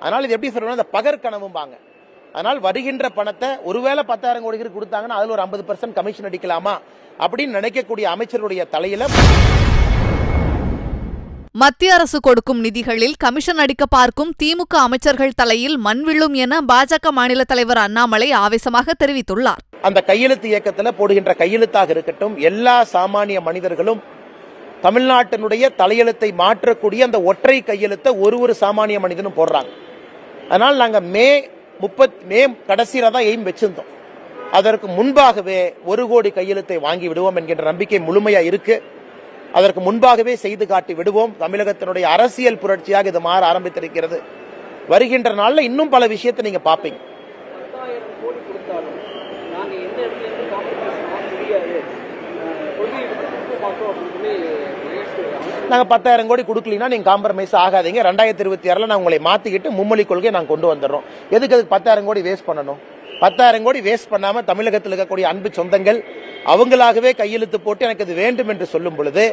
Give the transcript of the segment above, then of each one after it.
அதனால் இது எப்படி சொல்லணும், அந்த பகற்கனவும்பாங்க. அதனால் வருகின்ற பணத்தை ஒருவேளை 10,000 கோடிக்கு கொடுத்தாங்கன்னா அதில் ஒரு 50% கமிஷன் அடிக்கலாமா அப்படின்னு நினைக்கக்கூடிய அமைச்சருடைய தலையில மத்திய அரசு கொடுக்கும் நிதிகளில் கமிஷன் அடிக்க பார்க்கும் திமுக அமைச்சர்கள் தலையில் மண் விழும் என பாஜக மாநில தலைவர் அண்ணாமலை ஆவேசமாக தெரிவித்துள்ளார். அந்த கையெழுத்து இயக்கத்தில் போடுகின்ற கையெழுத்தாக இருக்கட்டும், எல்லா சாமானிய மனிதர்களும் தமிழ்நாட்டினுடைய தலையெழுத்தை மாற்றக்கூடிய அந்த ஒற்றை கையெழுத்தை ஒரு சாமானிய மனிதனும் போடுறாங்க. அதனால் நாங்கள் மே கடைசியில தான் எய்ம் வச்சிருந்தோம். அதற்கு முன்பாகவே 1 கோடி கையெழுத்தை வாங்கி விடுவோம் என்கின்ற நம்பிக்கை முழுமையா இருக்கு. அதற்கு முன்பாகவே செய்து காட்டி விடுவோம். தமிழகத்தினுடைய அரசியல் புரட்சியாக இது மாற ஆரம்பித்திருக்கிறது. வருகின்ற நாள்ல இன்னும் பல விஷயத்தை நீங்க பாப்பீங்க. நாங்க 10,000 கோடி கொடுக்கலனா நீங்க காம்ப்ரமைஸ் ஆகாதீங்க. 2026 நான் உங்களை மாத்திக்கிட்டு மும்மொழி கொள்கையை நாங்க கொண்டு வந்துடுறோம். எதுக்கு 10,000 கோடி வேஸ்ட் பண்ணணும்? 10,000 கோடி வேஸ்ட் பண்ணாம தமிழகத்தில் இருக்கக்கூடிய அன்பு சொந்தங்கள் அவங்களாகவே கையெழுத்து போட்டு எனக்கு இது வேண்டும் என்று சொல்லும் பொழுது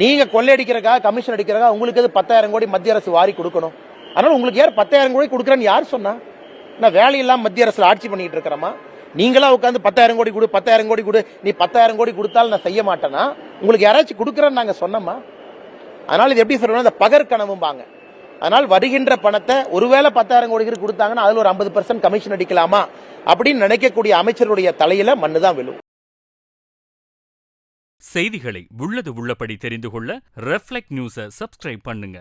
நீங்க கொள்ளையடிக்கிறக்காக கமிஷன் அடிக்கிறக்காக உங்களுக்கு எது 10,000 கோடி மத்திய அரசு வாரி கொடுக்கணும்? அதனால உங்களுக்கு யார் 10,000 கோடி கொடுக்குறேன்னு யார் சொன்னா? நான் வேலையெல்லாம் மத்திய அரசு ஆட்சி பண்ணிட்டு இருக்கிறோமா? நீங்களா உட்காந்து 10,000 கோடி கொடு 10,000 கோடி கொடு, நீ 10,000 கோடி கொடுத்தாலும் நான் செய்ய மாட்டேன்னா உங்களுக்கு யாராச்சும் கொடுக்குறேன்னு நாங்க சொன்னோமா? அதனால இது எப்படி சொல்லணும், அந்த பகற்கனவும்பாங்க. அதனால் வருகின்ற பணத்தை ஒருவேளை 10,000 கோடிக்கு கொடுத்தாங்கன்னா அதில் ஒரு 50% கமிஷன் அடிக்கலாமா அப்படின்னு நினைக்கக்கூடிய அமைச்சருடைய தலையில மண்ணுதான் விழும். செய்திகளை உள்ளது உள்ளபடி தெரிந்து கொள்ள ரெஃப்ளெக்ட் நியூஸை சப்ஸ்கிரைப் பண்ணுங்க.